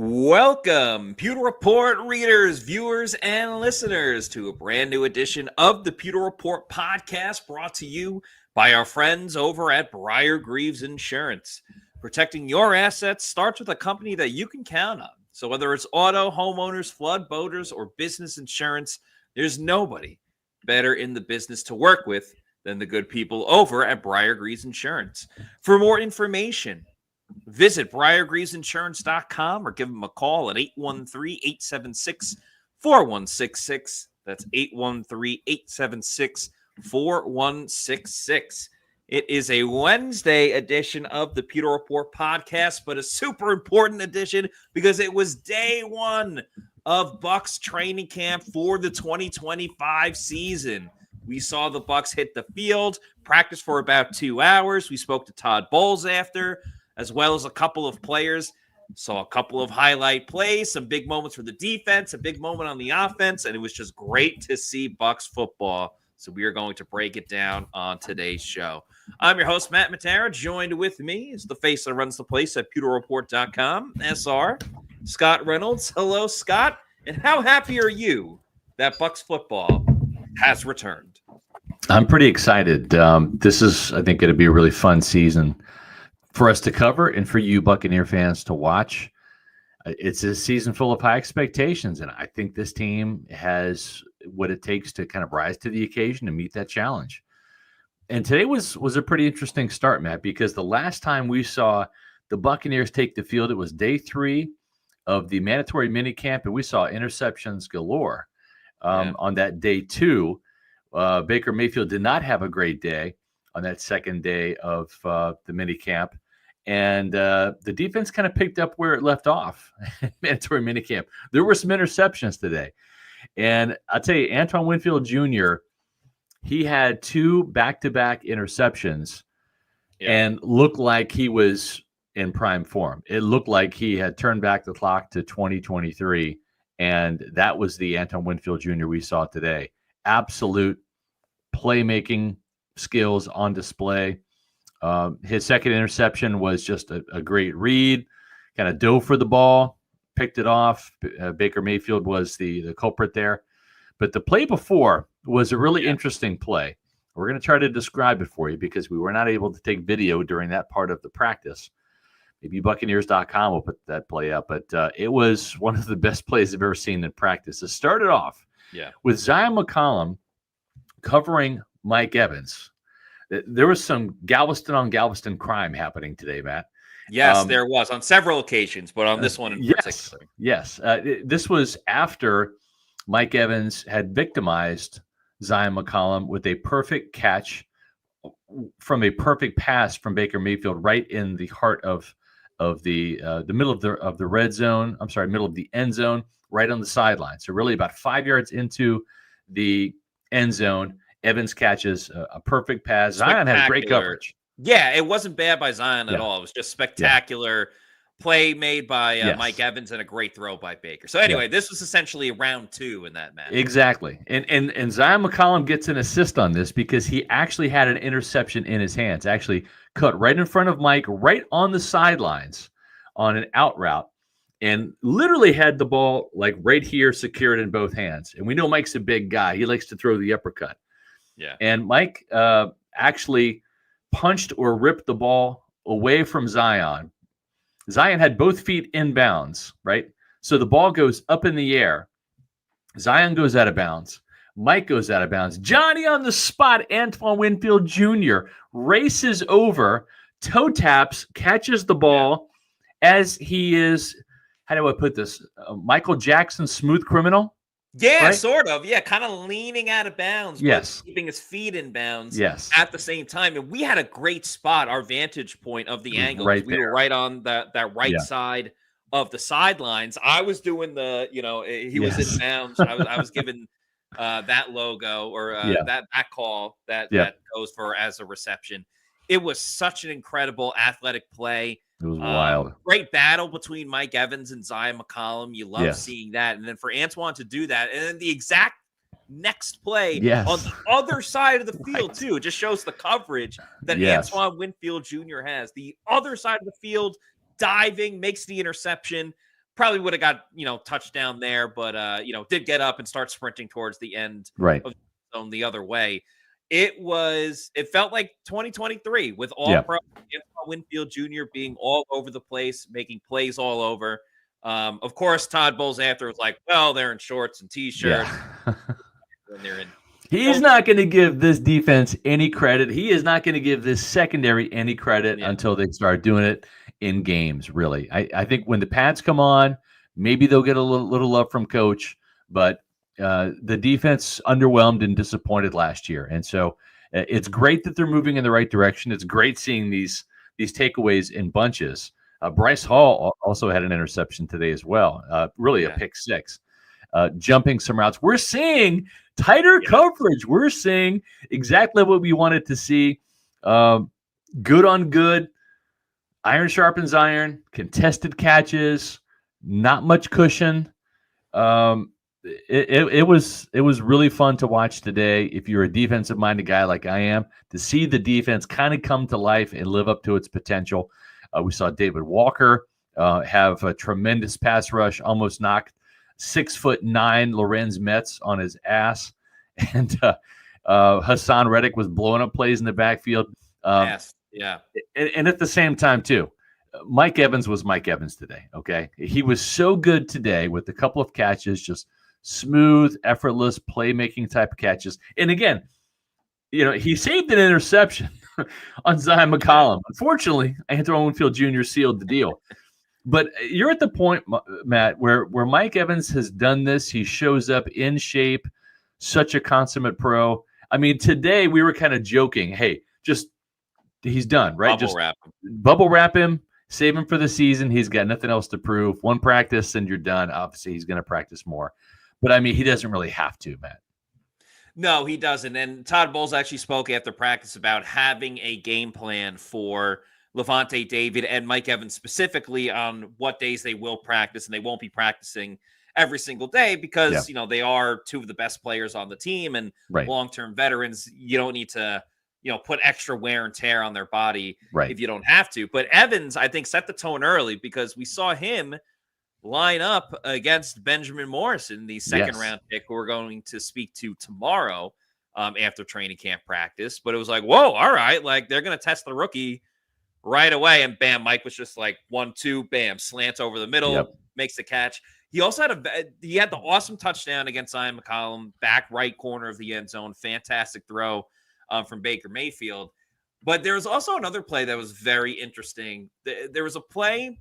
Welcome, Pewter Report readers, viewers, and listeners to a brand new edition of the Pewter Report podcast brought to you by our friends over at Briar-Greaves Insurance. Protecting your assets starts with a company that you can count on. So whether it's auto, homeowners, flood, boaters, or business insurance, there's nobody better in the business to work with than the good people over at Briar-Greaves Insurance. For more information, visit briargreavesinsurance.com or give them a call at 813-876-4166. That's 813-876-4166. It is a Wednesday edition of the Pewter Report podcast, but a super important edition because it was day one of Bucs training camp for the 2025 season. We saw the Bucs hit the field, practice for about 2 hours. We spoke to Todd Bowles after, as well as a couple of players. Saw a couple of highlight plays, some big moments for the defense, a big moment on the offense, and it was just great to see Bucs football. So we are going to break it down on today's show. I'm your host, Matt Matera. Joined with me is the face that runs the place at pewterreport.com, SR, Scott Reynolds. Hello, Scott. And how happy are you that Bucs football has returned? I'm pretty excited. This is, I think, going to be a really fun season for us to cover and for you Buccaneer fans to watch. It's a season full of high expectations, and I think this team has what it takes to kind of rise to the occasion and meet that challenge. And today was a pretty interesting start, Matt, because the last time we saw the Buccaneers take the field, it was day 3 of the mandatory minicamp, and we saw interceptions galore. On that day 2, Baker Mayfield did not have a great day on that second day of the minicamp. And the defense kind of picked up where it left off. Mandatory minicamp. There were some interceptions today. And I'll tell you, Antoine Winfield Jr., he had 2 back-to-back interceptions and looked like he was in prime form. It looked like he had turned back the clock to 2023. And that was the Antoine Winfield Jr. we saw today. Absolute playmaking skills on display. His second interception was just a great read, kind of dove for the ball, picked it off. Baker Mayfield was the culprit there. But the play before was a really interesting play. We're going to try to describe it for you because we were not able to take video during that part of the practice. Maybe Buccaneers.com will put that play up, but it was one of the best plays I've ever seen in practice. It started off with Zion McCollum covering Mike Evans. There was some Galveston on Galveston crime happening today, Matt. Yes, there was on several occasions, but on this one in particular. Yes. This was after Mike Evans had victimized Zion McCollum with a perfect catch from a perfect pass from Baker Mayfield right in the heart of the middle of the red zone. I'm sorry, middle of the end zone, right on the sideline. So really about 5 yards into the end zone, Evans catches a perfect pass. Zion had great coverage. Yeah, it wasn't bad by Zion at all. It was just spectacular play made by Mike Evans and a great throw by Baker. So anyway, this was essentially round 2 in that match. Exactly. And Zion McCollum gets an assist on this because he actually had an interception in his hands, actually cut right in front of Mike, right on the sidelines on an out route, and literally had the ball like right here secured in both hands. And we know Mike's a big guy. He likes to throw the uppercut. Yeah. And Mike actually punched or ripped the ball away from Zion. Zion had both feet in bounds, right? So the ball goes up in the air. Zion goes out of bounds. Mike goes out of bounds. Johnny on the spot, Antoine Winfield Jr. races over, toe taps, catches the ball as he is, how do I put this? Michael Jackson, Smooth Criminal? Yeah, right? Sort of. Yeah, kind of leaning out of bounds, but keeping his feet in bounds at the same time. And we had a great spot, our vantage point of the angle. We were right on that right side of the sidelines. I was doing the, he was in bounds. I was given that logo or that call that goes for as a reception. It was such an incredible athletic play. It was wild. Great battle between Mike Evans and Zion McCollum. You love seeing that. And then for Antoine to do that, and then the exact next play on the other side of the field, too. It just shows the coverage that Antoine Winfield Jr. has. The other side of the field, diving, makes the interception. Probably would have got, touchdown there, but, did get up and start sprinting towards the end Right. of the zone the other way. It felt like 2023 with all Yeah. pro Winfield Jr. being all over the place, making plays all over. Of course, Todd Bowles after was like, well, they're in shorts and t-shirts Yeah. when they're in. He's not going to give this defense any credit. He is not going to give this secondary any credit until they start doing it in games, really. I think when the pads come on, maybe they'll get a little love from coach, but the defense underwhelmed and disappointed last year. And so it's great that they're moving in the right direction. It's great seeing these takeaways in bunches. Bryce Hall also had an interception today as well, really a pick six. Jumping some routes. We're seeing tighter coverage. We're seeing exactly what we wanted to see. Good on good. Iron sharpens iron. Contested catches. Not much cushion. It was really fun to watch today. If you're a defensive-minded guy like I am, to see the defense kind of come to life and live up to its potential. We saw David Walker have a tremendous pass rush, almost knocked 6'9" Lorenz Metz on his ass, and Hassan Reddick was blowing up plays in the backfield. Yes, yeah, and at the same time too, Mike Evans was Mike Evans today. Okay, he was so good today with a couple of catches, just smooth, effortless playmaking type of catches. And again, he saved an interception on Zion McCollum. Unfortunately, Antoine Winfield Jr. sealed the deal. But you're at the point, Matt, where Mike Evans has done this. He shows up in shape, such a consummate pro. I mean, today we were kind of joking. Hey, he's done, right? Bubble wrap him, save him for the season. He's got nothing else to prove. One practice and you're done. Obviously, he's going to practice more. But, I mean, he doesn't really have to, Matt. No, he doesn't. And Todd Bowles actually spoke after practice about having a game plan for Levante David and Mike Evans specifically on what days they will practice, and they won't be practicing every single day because, they are two of the best players on the team and long-term veterans. You don't need to, put extra wear and tear on their body if you don't have to. But Evans, I think, set the tone early because we saw him line up against Benjamin Morrison, the second-round pick who we're going to speak to tomorrow after training camp practice. But it was like, whoa, all right, like they're going to test the rookie right away, and bam, Mike was just like 1-2, bam, slants over the middle, makes the catch. He also had the awesome touchdown against Zion McCollum, back right corner of the end zone. Fantastic throw from Baker Mayfield. But there was also another play that was very interesting. There was a play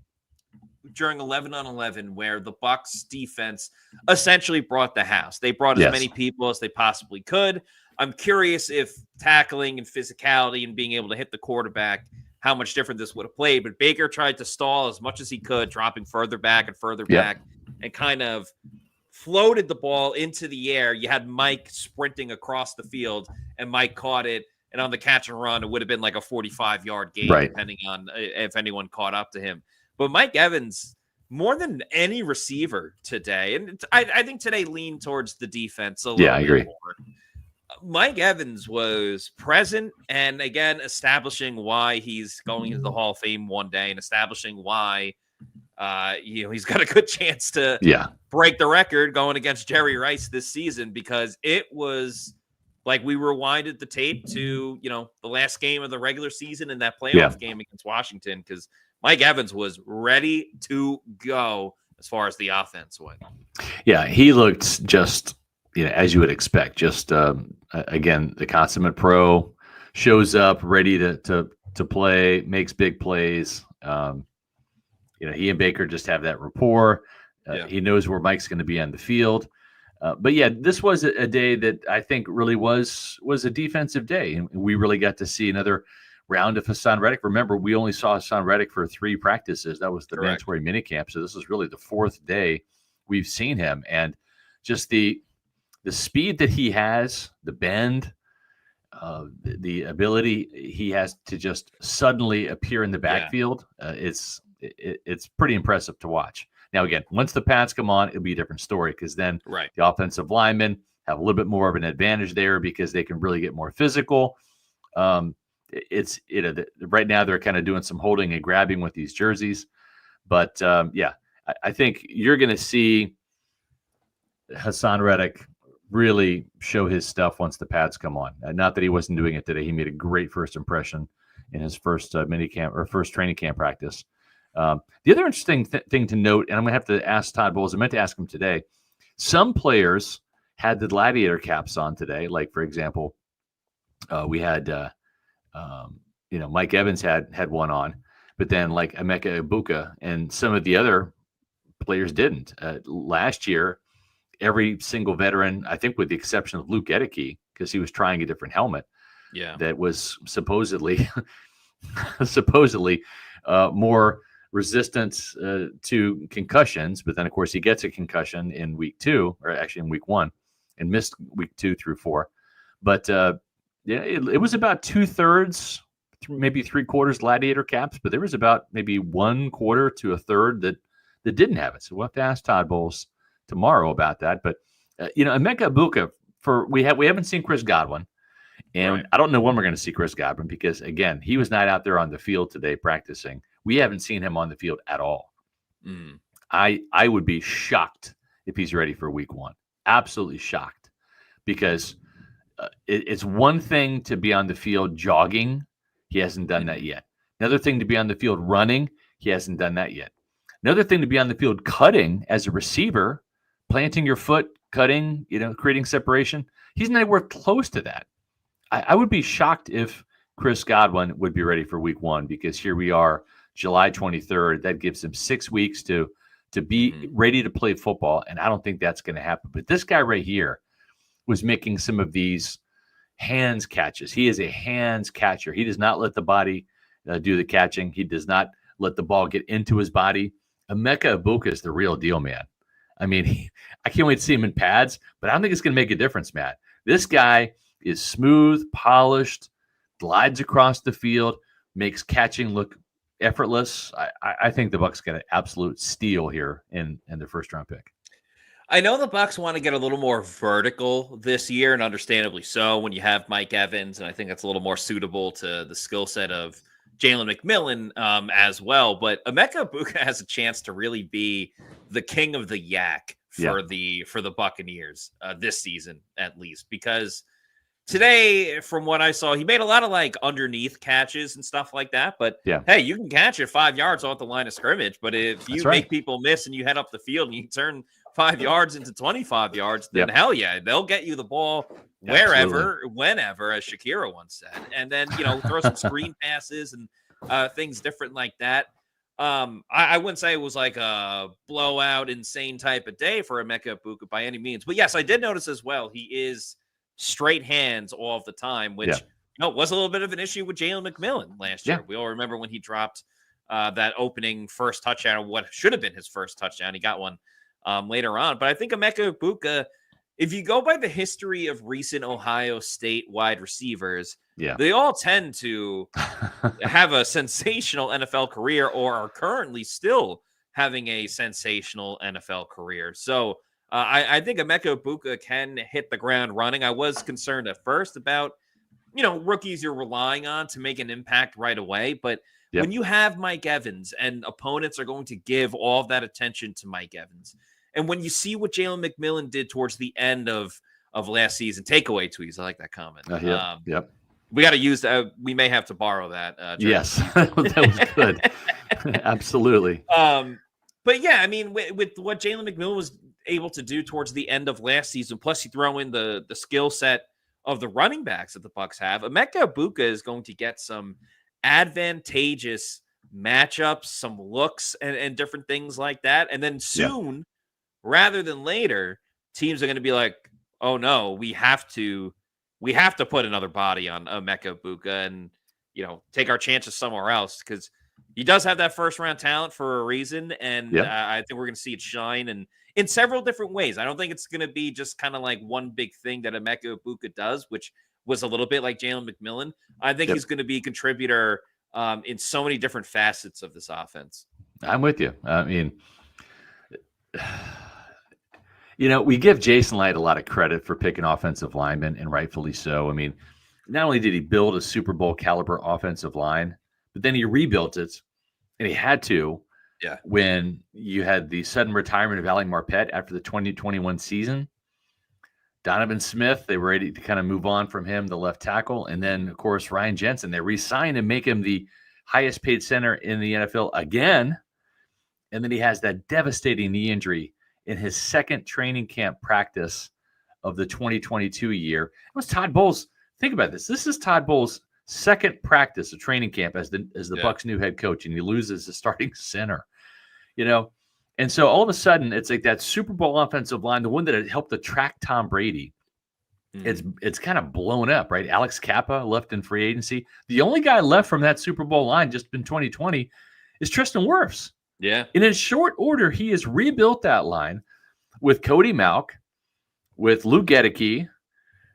during 11-on-11 where the Bucs defense essentially brought the house. They brought as many people as they possibly could. I'm curious if tackling and physicality and being able to hit the quarterback, how much different this would have played. But Baker tried to stall as much as he could, dropping further back and further back, and kind of floated the ball into the air. You had Mike sprinting across the field, and Mike caught it. And on the catch and run, it would have been like a 45-yard gain, depending on if anyone caught up to him. But Mike Evans, more than any receiver today, and I think today leaned towards the defense a little bit. I agree. More. Mike Evans was present and, again, establishing why he's going into the Hall of Fame one day and establishing why he's got a good chance to break the record going against Jerry Rice this season, because it was like we rewinded the tape to, the last game of the regular season and that playoff game against Washington, because Mike Evans was ready to go as far as the offense went. Yeah, he looked just, as you would expect, just, again, the consummate pro, shows up ready to play, makes big plays. He and Baker just have that rapport. He knows where Mike's going to be on the field. But this was a day that I think really was a defensive day. And we really got to see another round of Hassan Reddick. Remember, we only saw Hassan Reddick for 3 practices. That was the mandatory minicamp. So this is really the 4th day we've seen him. And just the speed that he has, the bend, the ability he has to just suddenly appear in the backfield, it's pretty impressive to watch. Now, again, once the pads come on, it'll be a different story, because then the offensive linemen have a little bit more of an advantage there because they can really get more physical. Right now they're kind of doing some holding and grabbing with these jerseys. But, I think you're going to see Hassan Reddick really show his stuff once the pads come on. Not that he wasn't doing it today. He made a great first impression in his first mini camp or first training camp practice. The other interesting thing to note, and I'm going to have to ask Todd Bowles, I meant to ask him today, some players had the gladiator caps on today. Like, for example, we had, Mike Evans had one on, but then like Emeka Egbuka and some of the other players didn't. Last year, every single veteran, I think with the exception of Luke Edeke, because he was trying a different helmet, that was supposedly more resistant to concussions. But then, of course, he gets a concussion in week 2, or actually in week 1, and missed week 2 through 4. But it was about 2/3, maybe 3/4 gladiator caps, but there was about maybe 1/4 to 1/3 that didn't have it. So we'll have to ask Todd Bowles tomorrow about that. But Emeka Egbuka, we haven't seen Chris Godwin, and right. I don't know when we're going to see Chris Godwin, because again, he was not out there on the field today practicing. We haven't seen him on the field at all. I would be shocked if he's ready for week 1. Absolutely shocked, because it's one thing to be on the field jogging. He hasn't done that yet. Another thing to be on the field running. He hasn't done that yet. Another thing to be on the field cutting as a receiver, planting your foot, cutting, creating separation. He's not anywhere close to that. I would be shocked if Chris Godwin would be ready for week 1, because here we are, July 23rd. That gives him 6 weeks to be ready to play football, and I don't think that's going to happen. But this guy right here was making some of these hands catches. He is a hands catcher. He does not let the body do the catching. He does not let the ball get into his body. Emeka Egbuka is the real deal, man. I mean, I can't wait to see him in pads, but I don't think it's going to make a difference, Matt. This guy is smooth, polished, glides across the field, makes catching look effortless. I think the Bucs got an absolute steal here in their first round pick. I know the Bucs want to get a little more vertical this year, and understandably so, when you have Mike Evans, and I think that's a little more suitable to the skill set of Jalen McMillan as well. But Emeka Egbuka has a chance to really be the king of the yak for the Buccaneers this season, at least, because today, from what I saw, he made a lot of like underneath catches and stuff like that. But hey, you can catch it 5 yards off the line of scrimmage. But if you make people miss and you head up the field and you turn 5 yards into 25 yards, then hell yeah, they'll get you the ball wherever, whenever, as Shakira once said. And then, throw some screen passes and things different like that. I wouldn't say it was like a blowout, insane type of day for Emeka Egbuka by any means. But yes, I did notice as well, he is straight hands all of the time, which was a little bit of an issue with Jalen McMillan last year. We all remember when he dropped that opening first touchdown, what should have been his first touchdown. He got one later on. But I think Emeka Egbuka, if you go by the history of recent Ohio State wide receivers, they all tend to have a sensational NFL career, or are currently still having a sensational NFL career. So I think Emeka Egbuka can hit the ground running. I was concerned at first about, rookies you're relying on to make an impact right away. But when you have Mike Evans, and opponents are going to give all of that attention to Mike Evans, and when you see what Jalen McMillan did towards the end of last season, takeaway tweets, I like that comment. We got to use that. We may have to borrow that. Yes, that was good. Absolutely. But yeah, I mean, with what Jalen McMillan was able to do towards the end of last season, plus you throw in the skill set of the running backs that the Bucs have, Emeka Egbuka is going to get some advantageous matchups, some looks, and different things like that. And then soon, rather than later, teams are going to be like, oh no, we have to put another body on Emeka Egbuka and, take our chances somewhere else, because he does have that first round talent for a reason. And I think we're going to see it shine and in several different ways. I don't think it's going to be just kind of like one big thing that Emeka Egbuka does, which was a little bit like Jalen McMillan. I think he's going to be a contributor in so many different facets of this offense. I'm with you. I mean, we give Jason Light a lot of credit for picking offensive linemen, and rightfully so. I mean, not only did he build a Super Bowl caliber offensive line, but then he rebuilt it, and he had to Yeah. when you had the sudden retirement of Ali Marpet after the 2021 season. Donovan Smith, they were ready to kind of move on from him, the left tackle. And then, of course, Ryan Jensen, they re-signed and make him the highest paid center in the NFL again. And then he has that devastating knee injury in his second training camp practice of the 2022 year. It was Todd Bowles. Think about this. This is Todd Bowles' second practice of training camp as the Bucs' new head coach, and he loses the starting center. And so all of a sudden, it's like that Super Bowl offensive line, the one that had helped attract Tom Brady, it's kind of blown up, right? Alex Kappa left in free agency. The only guy left from that Super Bowl line just in 2020 is Tristan Wirfs. Yeah. And in short order, he has rebuilt that line with Cody Malk, with Lou Gedeke,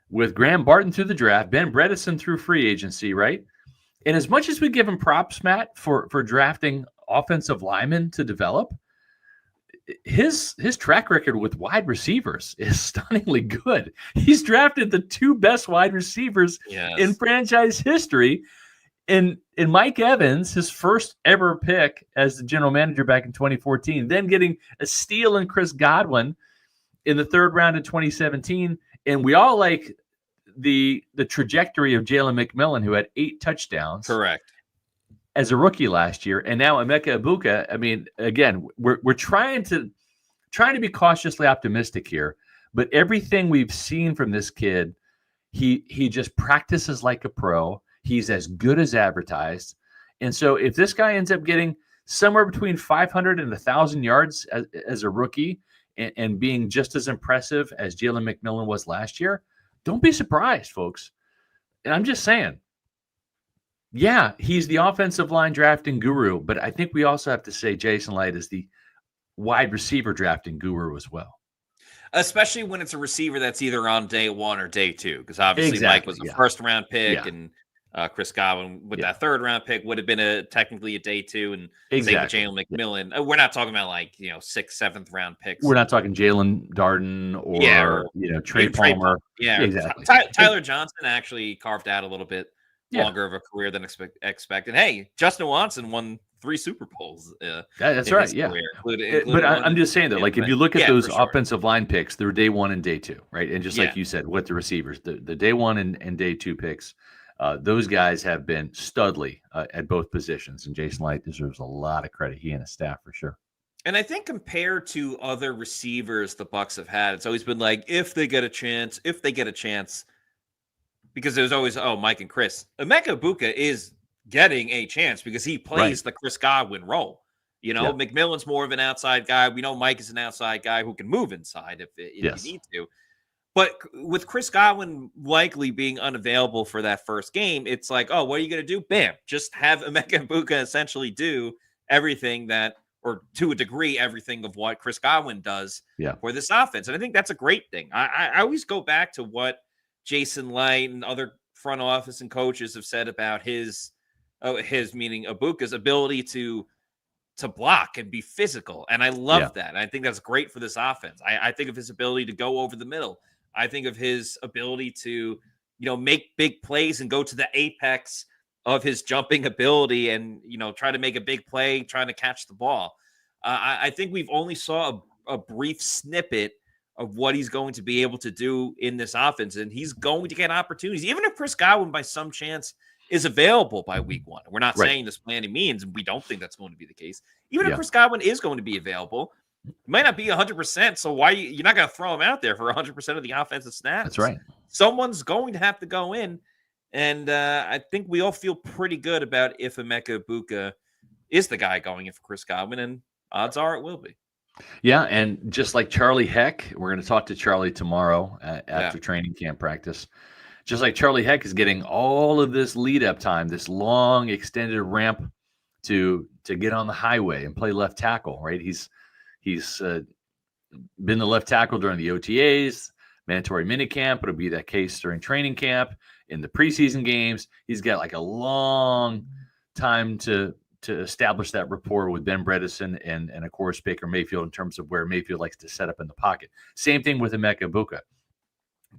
with Graham Barton through the draft, Ben Bredesen through free agency, right? And as much as we give him props, Matt, for drafting offensive linemen to develop, his track record with wide receivers is stunningly good. He's drafted the two best wide receivers in franchise history. In Mike Evans, his first ever pick as the general manager back in 2014, then getting a steal in Chris Godwin in the third round in 2017. And we all like the trajectory of Jalen McMillan, who had 8 touchdowns. Correct. As a rookie last year, and now Emeka Egbuka. I mean, again, we're trying to be cautiously optimistic here, but everything we've seen from this kid, he just practices like a pro. He's as good as advertised, and so if this guy ends up getting somewhere between 500 and 1,000 yards as a rookie, and being just as impressive as Jalen McMillan was last year, don't be surprised, folks. And I'm just saying. Yeah, he's the offensive line drafting guru, but I think we also have to say Jason Light is the wide receiver drafting guru as well. Especially when it's a receiver that's either on day 1 or day 2, because obviously Mike was a first-round pick, and Chris Godwin with that third-round pick would have been technically a day 2, and Jalen McMillan. We're not talking about 6th, 7th round picks. We're not talking Jalen Darden or Trey Palmer. Yeah, exactly. Tyler Johnson actually carved out a little bit longer of a career than expected. Hey, Justin Watson won 3 Super Bowls. That's right. Yeah. But I'm just saying that, if you look at those offensive line picks, they're day 1 and day 2, right? And just like you said, with the receivers, the day 1 and day 2 picks, those guys have been studly at both positions. And Jason Light deserves a lot of credit. He and his staff for sure. And I think compared to other receivers the Bucs have had, it's always been if they get a chance, because there's always, Mike and Chris. Emeka Egbuka is getting a chance because he plays the Chris Godwin role. McMillan's more of an outside guy. We know Mike is an outside guy who can move inside if you need to. But with Chris Godwin likely being unavailable for that first game, it's what are you going to do? Bam, just have Emeka Egbuka essentially do everything or to a degree, everything of what Chris Godwin does for this offense. And I think that's a great thing. I always go back to what Jason Light and other front office and coaches have said about his meaning Ibuka's ability to block and be physical. And I love that. And I think that's great for this offense. I think of his ability to go over the middle. I think of his ability to, make big plays and go to the apex of his jumping ability and, try to make a big play, trying to catch the ball. I think we've only saw a brief snippet of what he's going to be able to do in this offense. And he's going to get opportunities. Even if Chris Godwin by some chance is available by week 1. We're not saying this by any means, and we don't think that's going to be the case. Even if Chris Godwin is going to be available, it might not be 100%. So why you're not going to throw him out there for 100% of the offensive snaps? That's right. Someone's going to have to go in. And I think we all feel pretty good about if Emeka Egbuka is the guy going in for Chris Godwin, and odds are it will be. Yeah, and just like Charlie Heck, we're going to talk to Charlie tomorrow after training camp practice. Just like Charlie Heck is getting all of this lead-up time, this long extended ramp to get on the highway and play left tackle, right? He's been the left tackle during the OTAs, mandatory minicamp. It'll be that case during training camp. In the preseason games, he's got a long time to establish that rapport with Ben Bredesen and of course Baker Mayfield in terms of where Mayfield likes to set up in the pocket. Same thing with Emeka Egbuka.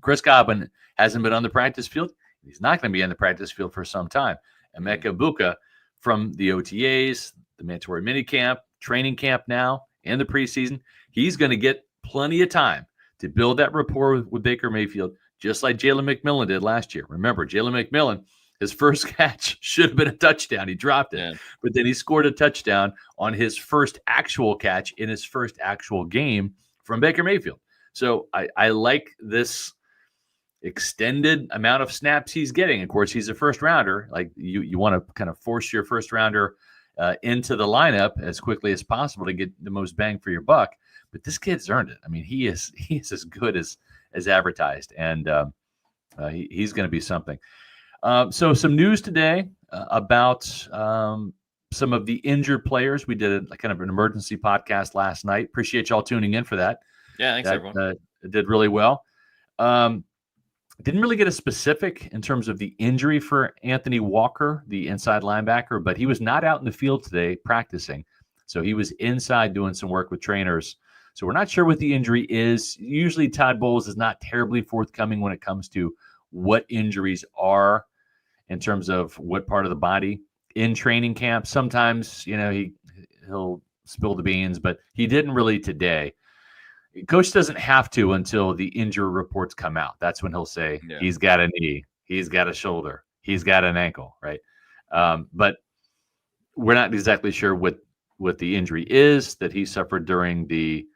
Chris Godwin hasn't been on the practice field. He's not going to be on the practice field for some time. Emeka Egbuka from the OTAs, the mandatory minicamp, training camp now and the preseason, he's going to get plenty of time to build that rapport with Baker Mayfield, just like Jalen McMillan did last year. Remember, Jalen McMillan, his first catch should have been a touchdown. He dropped it, but then he scored a touchdown on his first actual catch in his first actual game from Baker Mayfield. So I like this extended amount of snaps he's getting. Of course, he's a first rounder. Like you want to kind of force your first rounder into the lineup as quickly as possible to get the most bang for your buck. But this kid's earned it. I mean, he is as good as advertised, and he's going to be something. So some news today about some of the injured players. We did a kind of an emergency podcast last night. Appreciate y'all tuning in for that. Yeah, thanks everyone. It did really well. Didn't really get a specific in terms of the injury for Anthony Walker, the inside linebacker, but he was not out in the field today practicing. So he was inside doing some work with trainers. So we're not sure what the injury is. Usually Todd Bowles is not terribly forthcoming when it comes to what injuries are in terms of what part of the body in training camp. Sometimes, he'll spill the beans, but he didn't really today. Coach doesn't have to until the injury reports come out. That's when he'll say he's got a knee, he's got a shoulder, he's got an ankle, right? But we're not exactly sure what the injury is that he suffered during the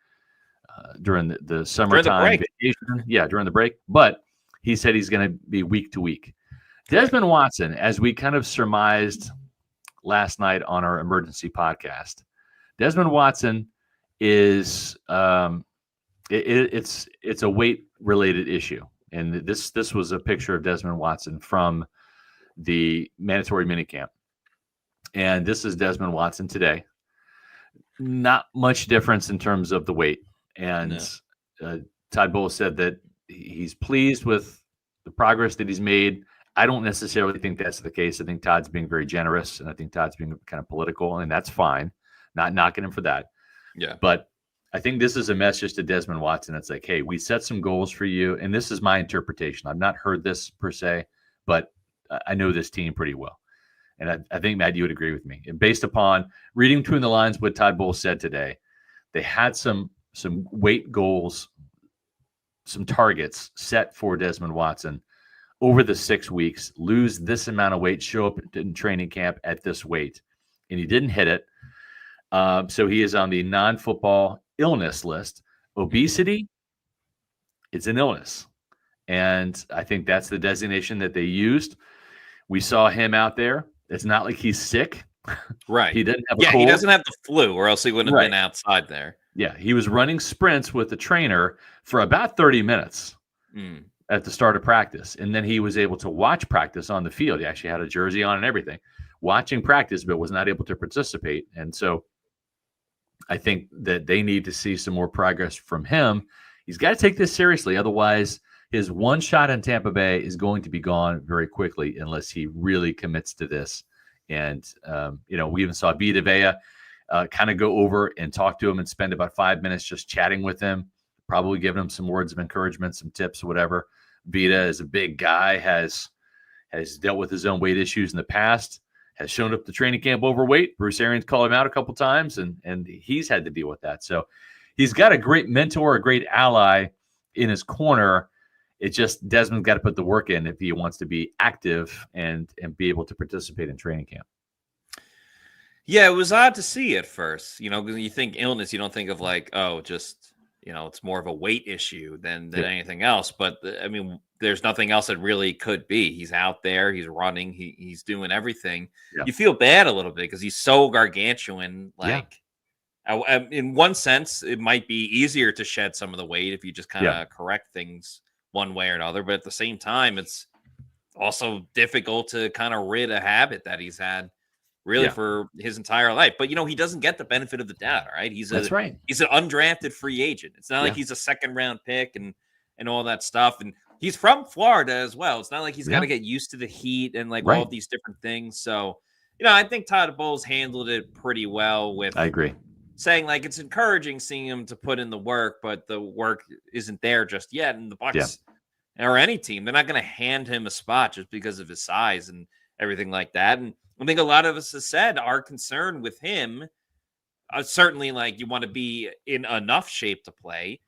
summertime vacation. Yeah, during the break. But he said he's going to be week to week. Desmond Watson, as we kind of surmised last night on our emergency podcast, Desmond Watson is it's a weight related issue, and this was a picture of Desmond Watson from the mandatory minicamp, and this is Desmond Watson today. Not much difference in terms of the weight, and Todd Bowles said that he's pleased with the progress that he's made. I don't necessarily think that's the case. I think Todd's being very generous, and I think Todd's being kind of political, and that's fine. Not knocking him for that. Yeah, but I think this is a message to Desmond Watson. It's like, hey, we set some goals for you. And this is my interpretation. I've not heard this per se, but I know this team pretty well. And I think, Matt, you would agree with me. And based upon reading between the lines what Todd Bowles said today, they had some weight goals, some targets set for Desmond Watson over the 6 weeks, lose this amount of weight, show up in training camp at this weight. And he didn't hit it. So he is on the non-football illness list. Obesity, it's an illness. And I think that's the designation that they used. We saw him out there. It's not like he's sick. Right. He doesn't have a cold. He doesn't have the flu, or else he wouldn't have been outside there. Yeah, he was running sprints with the trainer for about 30 minutes at the start of practice. And then he was able to watch practice on the field. He actually had a jersey on and everything, watching practice, but was not able to participate. And so I think that they need to see some more progress from him. He's got to take this seriously. Otherwise, his one shot in Tampa Bay is going to be gone very quickly unless he really commits to this. And, we even saw Vita Vea kind of go over and talk to him and spend about 5 minutes just chatting with him, probably giving him some words of encouragement, some tips, whatever. Vita is a big guy, has dealt with his own weight issues in the past, has shown up to training camp overweight. Bruce Arians called him out a couple times, and he's had to deal with that. So he's got a great mentor, a great ally in his corner. It's just Desmond's got to put the work in if he wants to be active and be able to participate in training camp. Yeah, it was odd to see at first. Because you think illness, you don't think of like, just it's more of a weight issue than anything else. But there's nothing else that really could be. He's out there, he's running, he's doing everything. Yeah. You feel bad a little bit because he's so gargantuan. In one sense, it might be easier to shed some of the weight if you just kind of correct things one way or another. But at the same time, it's also difficult to kind of rid a habit that he's had really for his entire life. But he doesn't get the benefit of the doubt. Right? He's an undrafted free agent. It's not like he's a second round pick and all that stuff. And he's from Florida as well. It's not like he's got to get used to the heat and all these different things. So, I think Todd Bowles handled it pretty well with, I agree, saying it's encouraging seeing him to put in the work, but the work isn't there just yet. And the Bucs or any team, they're not going to hand him a spot just because of his size and everything like that. And I think a lot of us have said our concern with him certainly like you want to be in enough shape to play.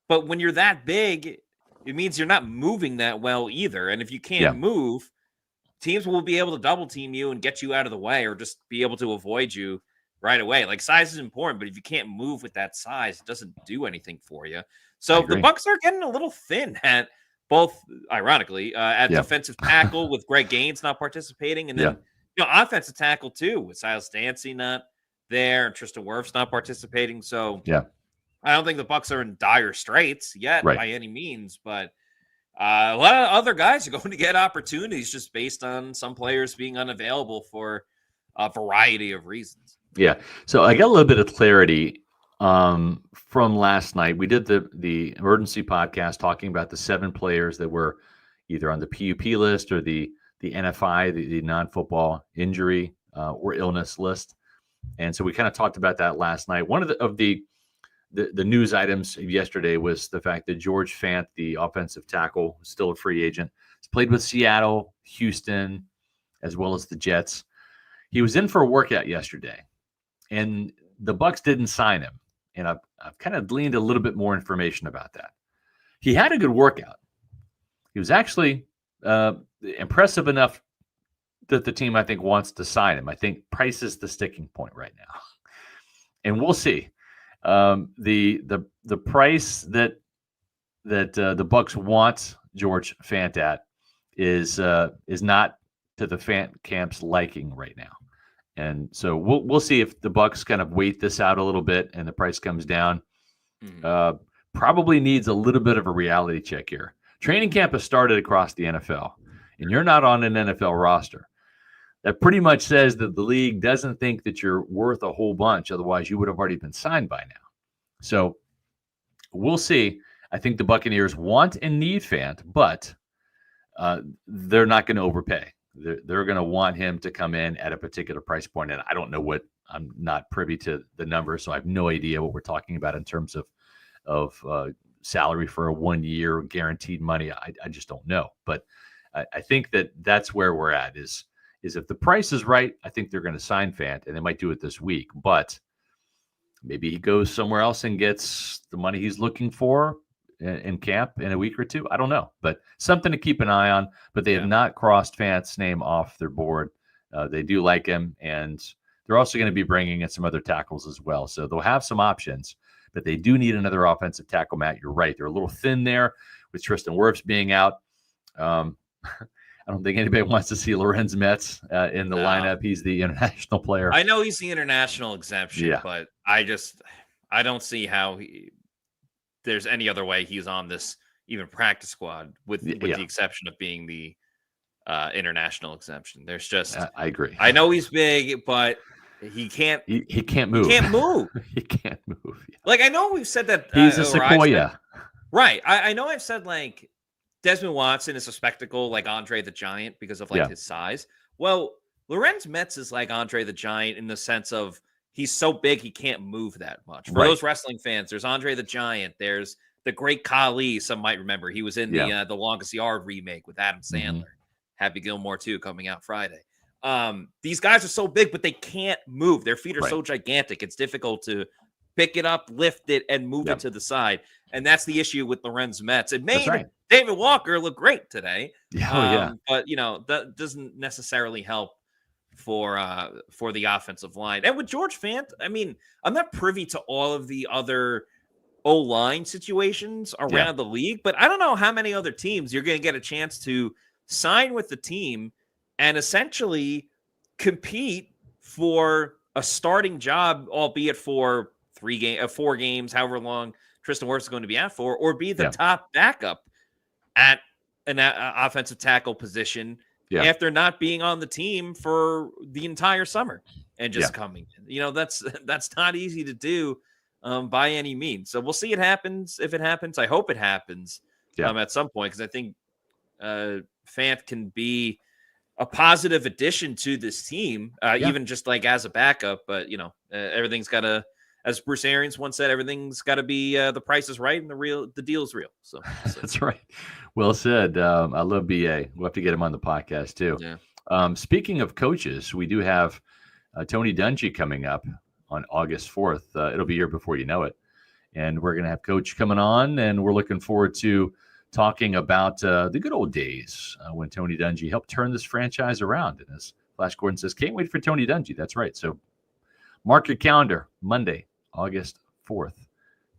But when you're that big, it means you're not moving that well either. And if you can't move, teams will be able to double team you and get you out of the way, or just be able to avoid you right away. Like, size is important, but if you can't move with that size, it doesn't do anything for you. So the Bucs are getting a little thin at both, ironically, at defensive tackle with Greg Gaines not participating, and then offensive tackle too with Silas Dancy not there and Tristan Wirfs not participating. So I don't think the Bucs are in dire straits yet by any means, but a lot of other guys are going to get opportunities just based on some players being unavailable for a variety of reasons. Yeah. So I got a little bit of clarity from last night. We did the emergency podcast talking about the 7 players that were either on the PUP list or the NFI, the non-football injury or illness list. And so we kind of talked about that last night. One of the news items yesterday was the fact that George Fant, the offensive tackle, still a free agent, has played with Seattle, Houston, as well as the Jets. He was in for a workout yesterday, and the Bucs didn't sign him. And I've kind of gleaned a little bit more information about that. He had a good workout. He was actually impressive enough that the team, I think, wants to sign him. I think price is the sticking point right now, and we'll see. The price that the Bucs want George Fant at is not to the Fant camp's liking right now, and so we'll see if the Bucs kind of wait this out a little bit and the price comes down. Probably needs a little bit of a reality check here. Training camp has started across the NFL, and you're not on an NFL roster. That pretty much says that the league doesn't think that you're worth a whole bunch. Otherwise, you would have already been signed by now. So we'll see. I think the Buccaneers want and need Fant, but they're not going to overpay. They're going to want him to come in at a particular price point. And I don't know what, I'm not privy to the numbers, so I have no idea what we're talking about in terms of salary for a 1 year guaranteed money. I just don't know. But I think that's where we're at is if the price is right, I think they're going to sign Fant, and they might do it this week. But maybe he goes somewhere else and gets the money he's looking for in camp in a week or two. I don't know, but something to keep an eye on. But they have not crossed Fant's name off their board. They do like him, and they're also going to be bringing in some other tackles as well. So they'll have some options, but they do need another offensive tackle, Matt. You're right. They're a little thin there with Tristan Wirfs being out. I don't think anybody wants to see Lorenz Metz in the lineup. He's the international player. I know he's the international exemption, but I don't see how there's any other way he's on this even practice squad with the exception of being the international exemption. There's just I agree. I know he's big, but he can't. He can't move. He can't move. He can't move. Yeah. Like, I know we've said that he's a sequoia. Right. I know I've said like Desmond Watson is a spectacle like Andre the Giant because of like his size. Well, Lorenz Metz is like Andre the Giant in the sense of he's so big he can't move that much. For those wrestling fans, there's Andre the Giant. There's the Great Khali. Some might remember he was in the Longest Yard remake with Adam Sandler. Happy Gilmore too, coming out Friday. These guys are so big, but they can't move. Their feet are so gigantic. It's difficult to pick it up, lift it, and move it to the side. And that's the issue with Lorenz Metz. It made David Walker look great today. But that doesn't necessarily help for the offensive line. And with George Fant, I mean, I'm not privy to all of the other O-line situations around the league, but I don't know how many other teams you're going to get a chance to sign with the team and essentially compete for a starting job, albeit for 4 games, however long Tristan Wirfs is going to be out for, or be the top backup at an offensive tackle position after not being on the team for the entire summer and just coming in. That's not easy to do by any means. So we'll see it happens. If it happens, I hope it happens at some point, because I think Fant can be a positive addition to this team, even just like as a backup. But everything's got to, as Bruce Arians once said, everything's got to be the price is right and the deal is real. So that's right. Well said. I love BA. We'll have to get him on the podcast too. Speaking of coaches, we do have Tony Dungy coming up on August 4th. It'll be here before you know it. And we're going to have Coach coming on, and we're looking forward to talking about the good old days when Tony Dungy helped turn this franchise around. And as Flash Gordon says, can't wait for Tony Dungy. That's right. So mark your calendar, Monday, August 4th.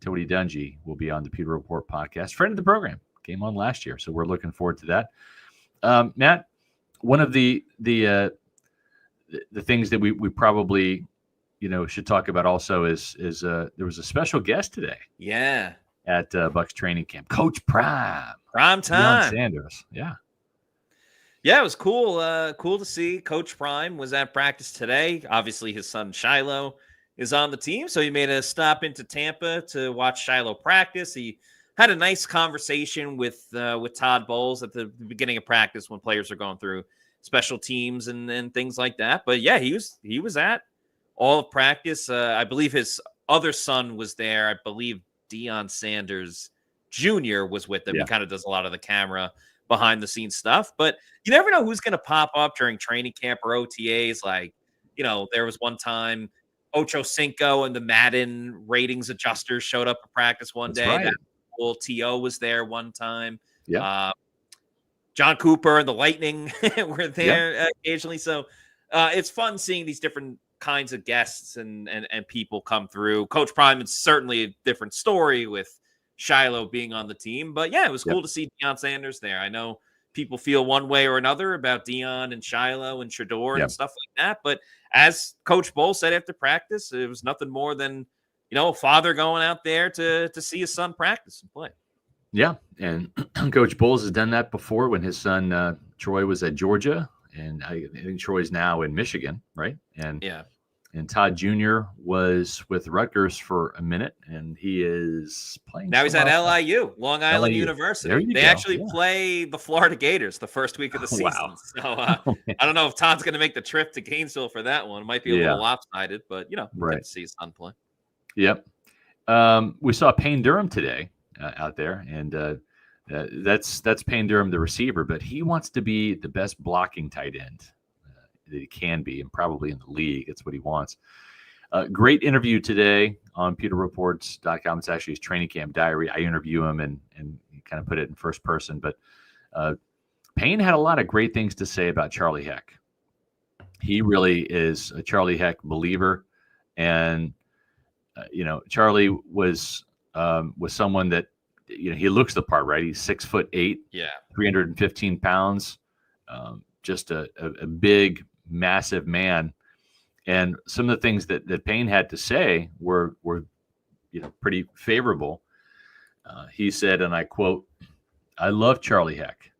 Tony Dungy will be on the Pewter Report podcast. Friend of the program, came on last year, so we're looking forward to that. Matt, one of the things that we probably should talk about also is there was a special guest today. Yeah, at Bucs training camp, Coach Prime time. Deion Sanders. Yeah, it was cool. Cool to see Coach Prime was at practice today. Obviously, his son Shiloh is on the team, so he made a stop into Tampa to watch Shiloh practice. He had a nice conversation with Todd Bowles at the beginning of practice when players are going through special teams and things like that. But yeah, he was at all of practice. I believe his other son was there. I believe Deion Sanders Jr. was with them. Yeah. He kind of does a lot of the camera behind the scenes stuff, but you never know who's going to pop up during training camp or OTAs. Like, there was one time Ocho Cinco and the Madden ratings adjusters showed up at practice one day. Right. That cool. T.O. was there one time. Yeah. John Cooper and the Lightning were there occasionally. So it's fun seeing these different kinds of guests and people come through. Coach Prime is certainly a different story with Shiloh being on the team, but yeah, it was cool to see Deion Sanders there. I know people feel one way or another about Deion and Shiloh and Shador and stuff like that, but as Coach Bowles said after practice, it was nothing more than a father going out there to see his son practice and play. Yeah, and Coach Bowles has done that before when his son Troy was at Georgia, and I think Troy's now in Michigan, right? And Todd Jr. was with Rutgers for a minute, and he is playing. Now he's at LIU, Long Island University. They actually play the Florida Gators the first week of the season. Wow. So I don't know if Todd's going to make the trip to Gainesville for that one. It might be a little lopsided, but we'll get to see his son play. Yep. We saw Payne Durham today out there, and that's Payne Durham, the receiver, but he wants to be the best blocking tight end that he can be, and probably in the league. That's what he wants. Great interview today on pewterreports.com. It's actually his training camp diary. I interview him and kind of put it in first person. But Payne had a lot of great things to say about Charlie Heck. He really is a Charlie Heck believer. And, Charlie was someone that, he looks the part, right? He's 6'8", 315 pounds, just a big, massive man. And some of the things that Payne had to say were pretty favorable. He said, and I quote, "I love Charlie Heck.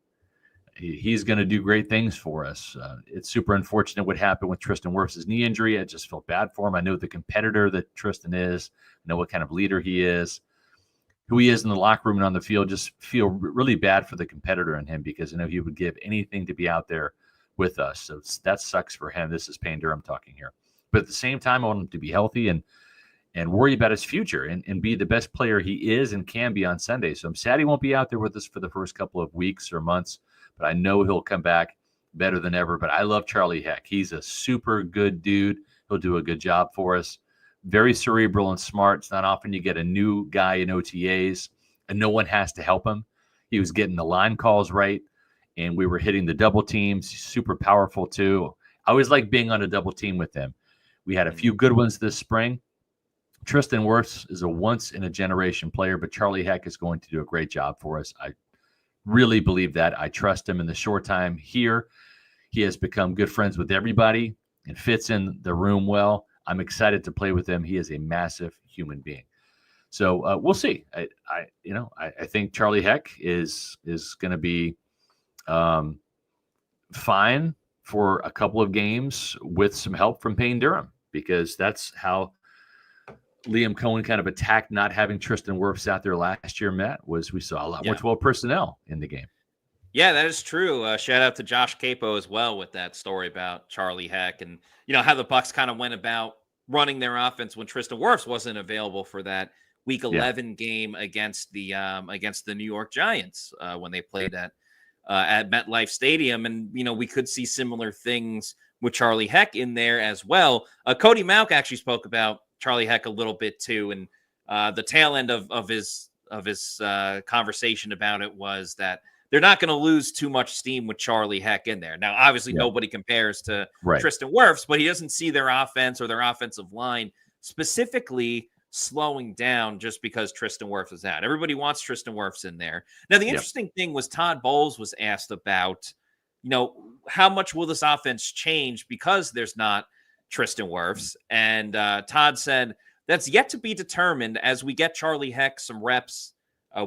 He's going to do great things for us. It's super unfortunate what happened with Tristan Wirfs' knee injury. I just felt bad for him. I know the competitor that Tristan is, I know what kind of leader he is, who he is in the locker room and on the field. Just feel really bad for the competitor in him because I know he would give anything to be out there with us. So that sucks for him." This is Payne Durham talking here. But at the same time, I want him to be healthy and worry about his future and be the best player he is and can be on Sunday. So I'm sad he won't be out there with us for the first couple of weeks or months, but I know he'll come back better than ever. But I love Charlie Heck. He's a super good dude. He'll do a good job for us. Very cerebral and smart. It's not often you get a new guy in OTAs and no one has to help him. He was getting the line calls right, and we were hitting the double teams. He's super powerful too. I always like being on a double team with him. We had a few good ones this spring. Tristan Wirfs is a once-in-a-generation player, but Charlie Heck is going to do a great job for us. I really believe that. I trust him in the short time here. He has become good friends with everybody and fits in the room well. I'm excited to play with him. He is a massive human being. So we'll see. I think Charlie Heck is going to be fine for a couple of games with some help from Payne Durham, because that's how Liam Cohen kind of attacked not having Tristan Wirfs out there last year, Matt, was we saw a lot more 12 personnel in the game. Yeah, that is true. Shout out to Josh Capo as well with that story about Charlie Heck and, how the Bucs kind of went about running their offense when Tristan Wirfs wasn't available for that Week 11 game against the New York Giants when they played at MetLife Stadium. And, we could see similar things with Charlie Heck in there as well. Cody Mauch actually spoke about Charlie Heck a little bit too, and the tail end of his conversation about it was that they're not going to lose too much steam with Charlie Heck in there. Now, obviously, nobody compares to Tristan Wirfs, but he doesn't see their offense or their offensive line specifically slowing down just because Tristan Wirfs is out. Everybody wants Tristan Wirfs in there. Now, the interesting thing was Todd Bowles was asked about, how much will this offense change because there's not Tristan Wirfs? And Todd said, that's yet to be determined as we get Charlie Heck some reps.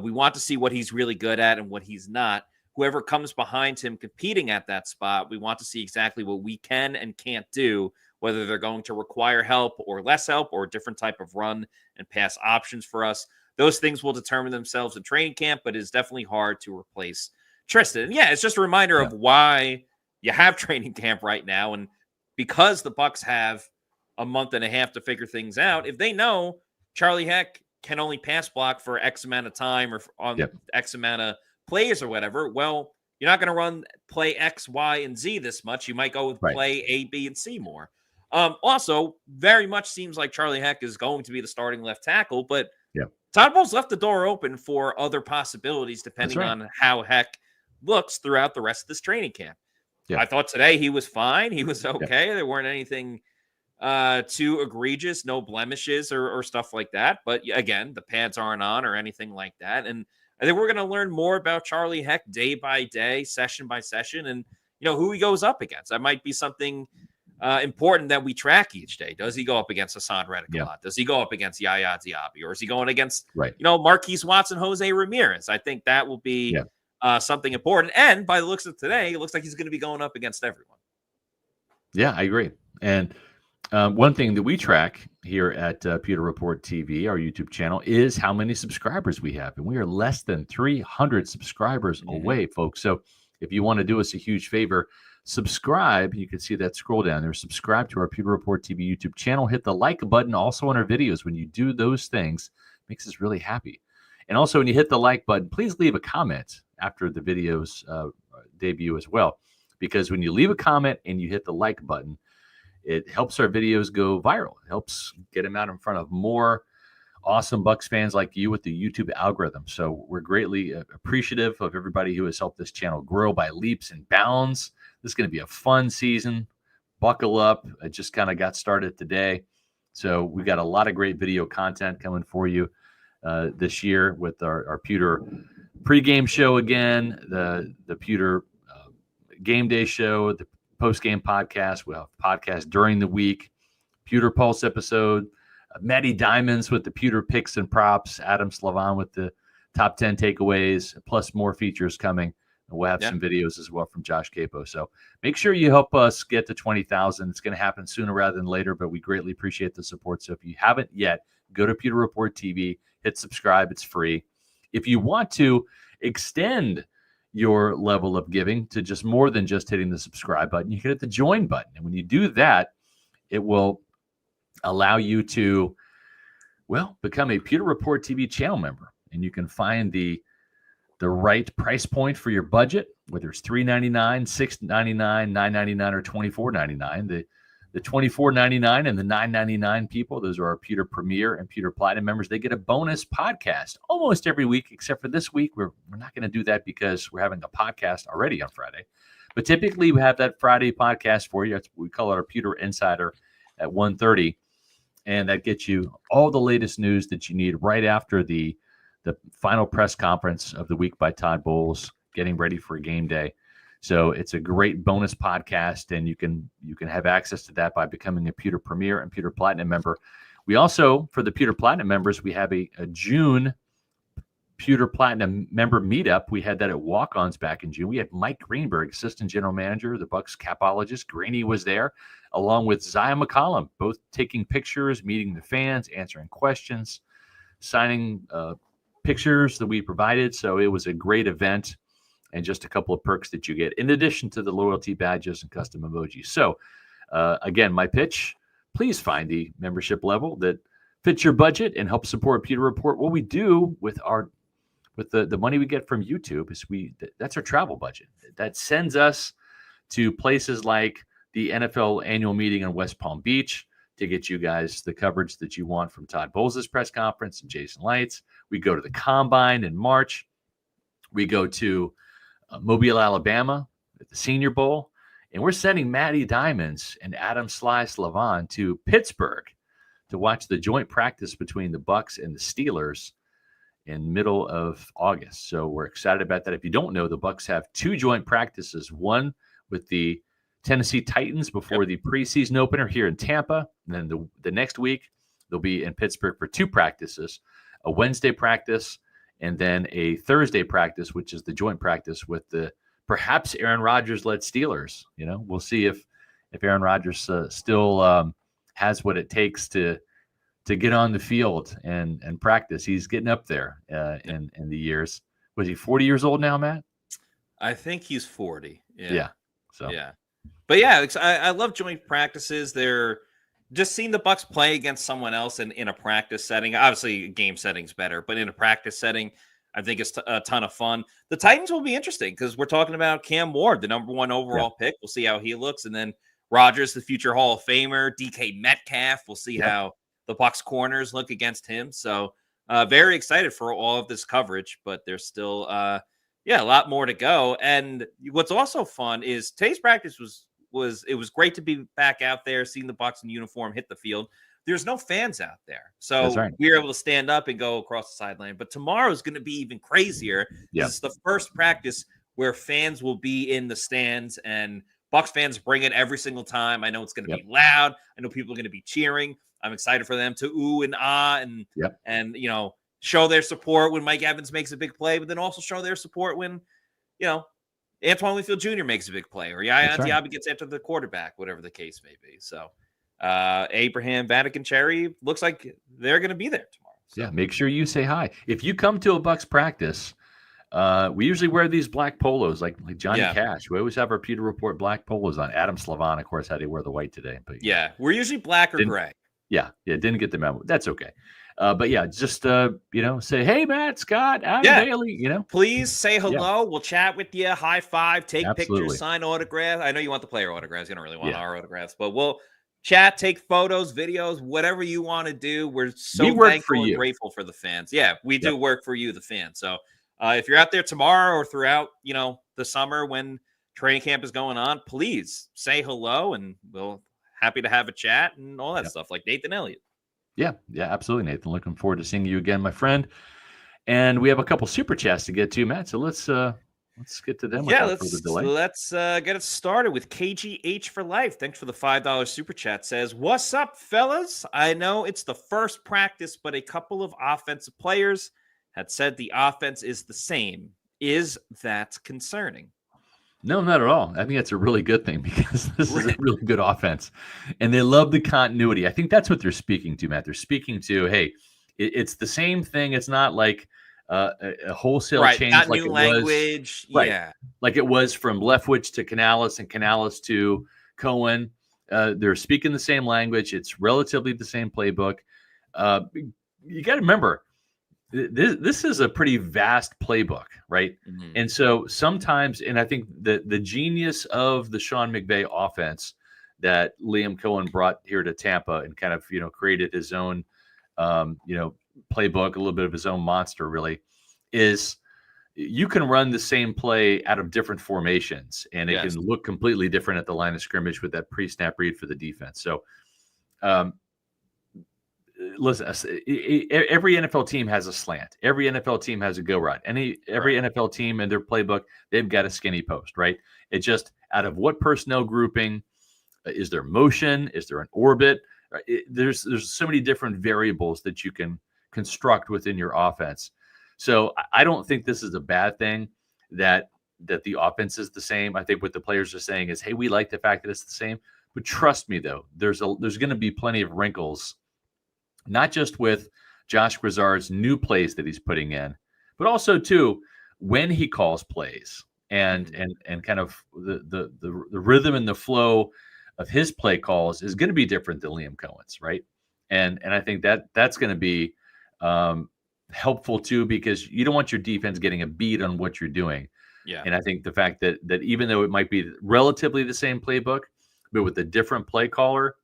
We want to see what he's really good at and what he's not. Whoever comes behind him competing at that spot, we want to see exactly what we can and can't do, whether they're going to require help or less help or a different type of run and pass options for us. Those things will determine themselves in training camp, but it's definitely hard to replace Tristan. And it's just a reminder of why you have training camp right now. And because the Bucs have a month and a half to figure things out, if they know Charlie Heck can only pass block for X amount of time or on X amount of plays or whatever, well, you're not going to run play X, Y, and Z this much. You might go with play A, B, and C more. Also, very much seems like Charlie Heck is going to be the starting left tackle, but Todd Bowles left the door open for other possibilities depending on how Heck looks throughout the rest of this training camp. I thought today he was fine. He was okay. There weren't anything too egregious, no blemishes or stuff like that. But again, the pads aren't on or anything like that. And I think we're going to learn more about Charlie Heck day by day, session by session, and who he goes up against. That might be something important that we track each day. Does he go up against Hassan Reddick a lot? Does he go up against Yaya Diaby? Or is he going against, Marquise Watson, Jose Ramirez? I think that will be something important. And by the looks of today, it looks like he's going to be going up against everyone. Yeah, I agree. And one thing that we track here at Pewter Report TV, our YouTube channel, is how many subscribers we have. And we are less than 300 subscribers away, folks. So if you want to do us a huge favor, subscribe. You can see that scroll down there. Subscribe to our Pewter Report TV YouTube channel. Hit the like button also on our videos. When you do those things, it makes us really happy. And also, when you hit the like button, please leave a comment after the video's debut as well. Because when you leave a comment and you hit the like button, it helps our videos go viral. It helps get them out in front of more awesome Bucs fans like you with the YouTube algorithm. So we're greatly appreciative of everybody who has helped this channel grow by leaps and bounds. This is going to be a fun season. Buckle up. It just kind of got started today. So we got a lot of great video content coming for you this year with our Pewter pregame show again, the Pewter game day show, the post-game podcast. We'll have podcasts during the week, Pewter Pulse episode, Matty Diamonds with the Pewter picks and props, Adam Slavon with the top 10 takeaways, plus more features coming. And we'll have some videos as well from Josh Capo. So make sure you help us get to 20,000. It's going to happen sooner rather than later, but we greatly appreciate the support. So if you haven't yet, go to Pewter Report TV, hit subscribe. It's free. If you want to extend your level of giving to just more than just hitting the subscribe button, you can hit the join button. And when you do that, it will allow you to, become a Pewter Report TV channel member. And you can find the right price point for your budget, whether it's $3.99, $6.99, $9.99, or $24.99. The $24.99 and the $9.99 people, those are our Pewter Premier and Pewter Platinum members. They get a bonus podcast almost every week, except for this week. We're not going to do that because we're having a podcast already on Friday. But typically, we have that Friday podcast for you. We call it our Pewter Insider at 1:30. And that gets you all the latest news that you need right after the final press conference of the week by Todd Bowles, getting ready for game day. So it's a great bonus podcast, and you can have access to that by becoming a Pewter Premier and Pewter Platinum member. We also, for the Pewter Platinum members, we have a June Pewter Platinum member meetup. We had that at Walk-Ons back in June. We had Mike Greenberg, assistant general manager, the Bucs capologist. Greeny was there, along with Zaya McCollum, both taking pictures, meeting the fans, answering questions, signing pictures that we provided. So it was a great event. And just a couple of perks that you get in addition to the loyalty badges and custom emojis. So again, my pitch, please find the membership level that fits your budget and help support Pewter Report. What we do with the money we get from YouTube is that's our travel budget. That sends us to places like the NFL annual meeting in West Palm Beach to get you guys the coverage that you want from Todd Bowles' press conference and Jason Lights. We go to the Combine in March. We go to Mobile, Alabama at the Senior Bowl. And we're sending Matty Diamonds and Adam Slice Levon to Pittsburgh to watch the joint practice between the Bucs and the Steelers in middle of August. So we're excited about that. If you don't know, the Bucs have 2 joint practices, one with the Tennessee Titans before the preseason opener here in Tampa. And then the next week, they'll be in Pittsburgh for 2 practices, a Wednesday practice and then a Thursday practice, which is the joint practice with the perhaps Aaron Rodgers-led Steelers. You know, we'll see if Aaron Rodgers still has what it takes to get on the field and practice. He's getting up there in the years. Was he 40 years old now, Matt? I think he's 40. Yeah. So yeah. But yeah, I love joint practices. They're just seeing the Bucs play against someone else in a practice setting. Obviously, game setting's better, but in a practice setting, I think it's a ton of fun. The Titans will be interesting because we're talking about Cam Ward, the number 1 overall pick. We'll see how he looks. And then Rodgers, the future Hall of Famer, DK Metcalf. We'll see how the Bucs corners look against him. So very excited for all of this coverage, but there's still a lot more to go. And what's also fun is today's practice was great to be back out there, seeing the Bucs in uniform hit the field. There's no fans out there. So we were able to stand up and go across the sideline. But tomorrow is going to be even crazier. Yeah. It's the first practice where fans will be in the stands, and Bucs fans bring it every single time. I know it's going to be loud. I know people are going to be cheering. I'm excited for them to ooh and ah and you know, show their support when Mike Evans makes a big play, but then also show their support when, you know, Antoine Winfield Jr. makes a big play or Yaya Diaby gets after the quarterback, whatever the case may be. So Abraham, Vatican Cherry looks like they're going to be there tomorrow. So. Yeah, make sure you say hi. If you come to a Bucs practice, we usually wear these black polos like Johnny Cash. We always have our Pewter Report black polos on. Adam Slavon, of course, had to wear the white today. But we're usually black or gray. Yeah, didn't get the memo. That's okay. But yeah, just say, hey, Matt, Scott, Adam Bailey, please say hello. We'll chat with you, high five, take Absolutely. pictures, sign autographs. I know you want the player autographs. You don't really want our autographs, but we'll chat, take photos, videos, whatever you want to do. We're so thankful and grateful for the fans. Yeah, we do work for you, the fans. So if you're out there tomorrow or throughout, the summer when training camp is going on, please say hello, and we'll happy to have a chat and all that stuff, like Nathan Elliott. Yeah, absolutely, Nathan. Looking forward to seeing you again, my friend. And we have a couple super chats to get to, Matt. So let's get to them. Let's get it started with KGH for Life. Thanks for the $5 super chat. Says, what's up, fellas? I know it's the first practice, but a couple of offensive players had said the offense is the same. Is that concerning? No, not at all. I think that's a really good thing because this is a really good offense, and they love the continuity. I think that's what they're speaking to, Matt. They're speaking to, hey, it's the same thing. It's not like a wholesale change, not like new it language, was, like it was from Leftwich to Canales and Canales to Cohen. They're speaking the same language. It's relatively the same playbook. You got to remember, this is a pretty vast playbook, right? Mm-hmm. And so sometimes, and I think the genius of the Sean McVay offense that Liam Cohen brought here to Tampa and kind of, created his own, playbook, a little bit of his own monster, really, is you can run the same play out of different formations, and it can look completely different at the line of scrimmage with that pre-snap read for the defense. So, listen, every NFL team has a slant. Every NFL team has a go route. Every NFL team in their playbook, they've got a skinny post, right? It just out of what personnel grouping is there motion? Is there an orbit? There's so many different variables that you can construct within your offense. So I don't think this is a bad thing that the offense is the same. I think what the players are saying is, hey, we like the fact that it's the same. But trust me, though, there's going to be plenty of wrinkles. Not just with Josh Grizzard's new plays that he's putting in, but also too when he calls plays and kind of the rhythm and the flow of his play calls is going to be different than Liam Cohen's, right? And I think that's going to be helpful too, because you don't want your defense getting a beat on what you're doing. Yeah. And I think the fact that even though it might be relatively the same playbook, but with a different play caller,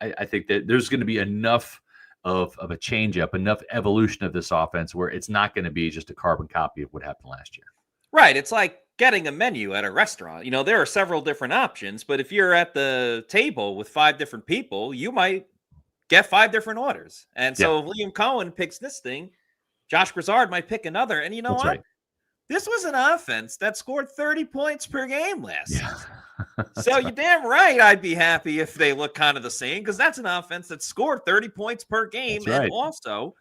I think that there's going to be enough of a change up, enough evolution of this offense where it's not going to be just a carbon copy of what happened last year. Right. It's like getting a menu at a restaurant. There are several different options, but if you're at the table with 5 different people, you might get 5 different orders. And so if Liam Cohen picks this thing, Josh Broussard might pick another. And you know That's what? right. This was an offense that scored 30 points per game last season. So right. You're damn right I'd be happy if they look kind of the same, because that's an offense that scored 30 points per game and also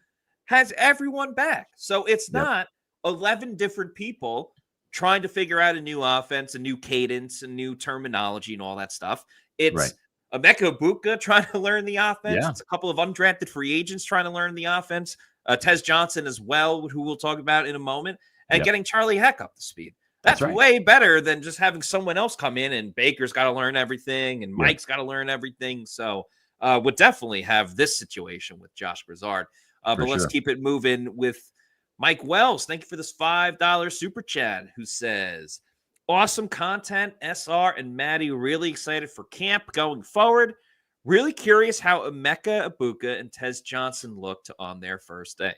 has everyone back. So it's not 11 different people trying to figure out a new offense, a new cadence, a new terminology, and all that stuff. It's Emeka Egbuka trying to learn the offense. It's a couple of undrafted free agents trying to learn the offense. Tez Johnson as well, who we'll talk about in a moment, and getting Charlie Heck up to speed. That's way better than just having someone else come in and Baker's got to learn everything and Mike's got to learn everything. So would definitely have this situation with Josh Broussard. But let's keep it moving with Mike Wells. Thank you for this $5 super chat, who says, awesome content, SR and Maddie. Really excited for camp going forward. Really curious how Emeka Egbuka and Tez Johnson looked on their first day.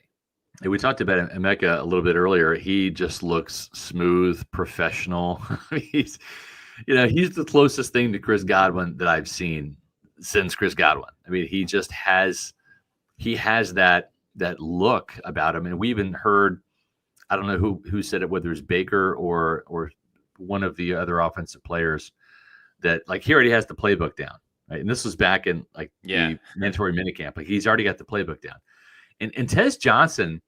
Yeah, we talked about Emeka a little bit earlier. He just looks smooth, professional. he's the closest thing to Chris Godwin that I've seen since Chris Godwin. I mean, he has that look about him. And we even heard, I don't know who said it, whether it's Baker or one of the other offensive players, that like he already has the playbook down. Right. And this was back in the mandatory minicamp. Like he's already got the playbook down. And Tez Johnson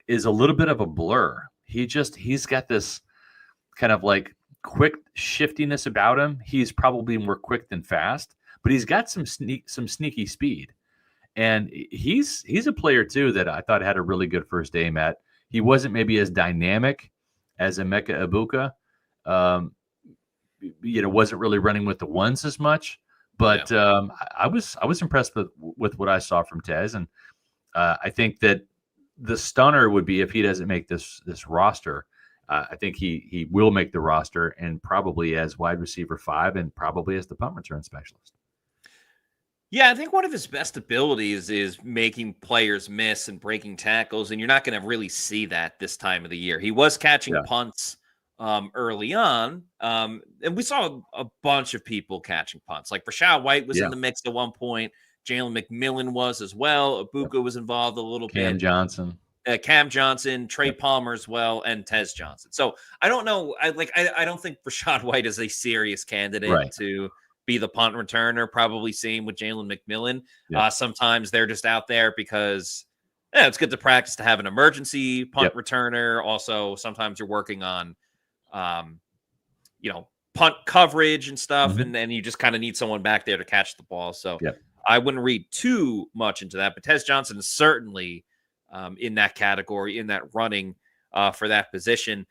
is a little bit of a blur. He's got this kind of like quick shiftiness about him. He's probably more quick than fast, but he's got some sneaky speed. And he's a player too that I thought had a really good first day, Matt. He wasn't maybe as dynamic as Emeka Egbuka. Wasn't really running with the ones as much, but I was impressed with what I saw from Tez. And I think that the stunner would be if he doesn't make this roster. I think he will make the roster, and probably as wide receiver 5 and probably as the punt return specialist. Yeah, I think one of his best abilities is making players miss and breaking tackles, and you're not going to really see that this time of the year. He was catching punts early on, and we saw a bunch of people catching punts. Like Rachaad White was in the mix at one point. Jalen McMillan was as well. Egbuka was involved a little bit. Cam Johnson, Trey Palmer as well, and Tez Johnson. So I don't know. I don't think Rachaad White is a serious candidate to be the punt returner. Probably same with Jalen McMillan. Sometimes they're just out there because it's good to practice to have an emergency punt returner. Also, sometimes you're working on, punt coverage and stuff, and then you just kind of need someone back there to catch the ball. So I wouldn't read too much into that. But Tez Johnson is certainly in that category, in that running for that position.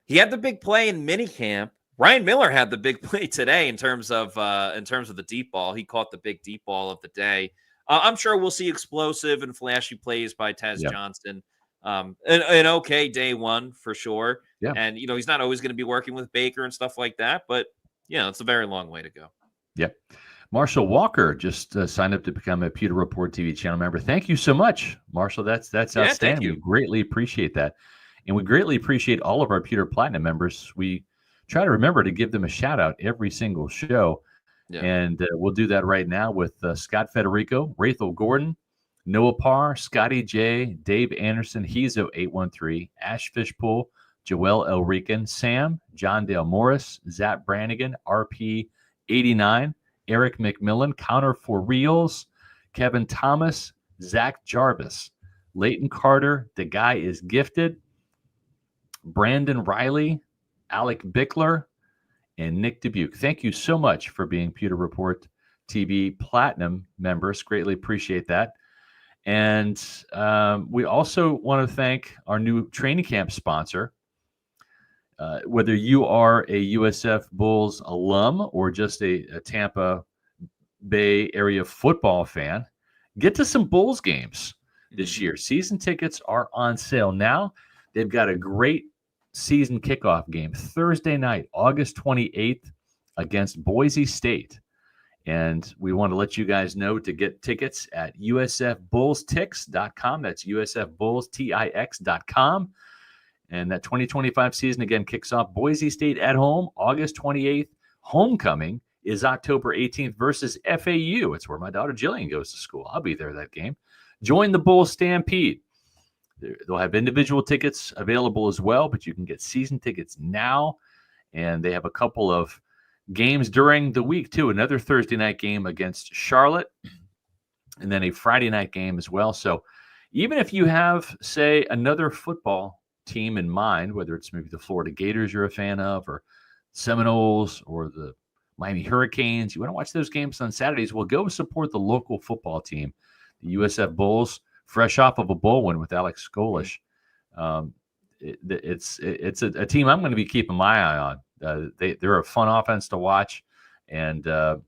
He had the big play in minicamp. Ryan Miller had the big play today in terms of the deep ball. He caught the big deep ball of the day. I'm sure we'll see explosive and flashy plays by Tez Johnson. An okay day one for sure. Yeah. And he's not always going to be working with Baker and stuff like that, but it's a very long way to go. Yep. Marshall Walker just signed up to become a Pewter Report TV channel member. Thank you so much, Marshall. That's outstanding. We greatly appreciate that. And we greatly appreciate all of our Pewter Platinum members. We try to remember to give them a shout out every single show. Yeah. And we'll do that right now with Scott Federico, Rachel Gordon, Noah Parr, Scotty J, Dave Anderson, Hezo813, Ash Fishpool, Joel Elrican, Sam, John Dale Morris, Zach Brannigan, RP89, Eric McMillan, Connor For Reals, Kevin Thomas, Zach Jarvis, Leighton Carter, The Guy Is Gifted, Brandon Riley, Alec Bickler, and Nick Dubuque. Thank you so much for being Pewter Report TV Platinum members. Greatly appreciate that. And we also want to thank our new training camp sponsor. Whether you are a USF Bulls alum or just a Tampa Bay area football fan, get to some Bulls games this year. Season tickets are on sale now. They've got a great season kickoff game Thursday night, August 28th against Boise State. And we want to let you guys know to get tickets at usfbullstix.com. That's usfbullstix.com. And that 2025 season again kicks off Boise State at home, August 28th. Homecoming is October 18th versus FAU. It's where my daughter Jillian goes to school. I'll be there that game. Join the Bull Stampede. They'll have individual tickets available as well, but you can get season tickets now. And they have a couple of games during the week, too. Another Thursday night game against Charlotte, and then a Friday night game as well. So even if you have, say, another football team in mind, whether it's maybe the Florida Gators you're a fan of, or Seminoles, or the Miami Hurricanes, you want to watch those games on Saturdays, well, go support the local football team, the USF Bulls, fresh off of a bowl win with Alex Skolish. It's a team I'm going to be keeping my eye on. They're a fun offense to watch, and put a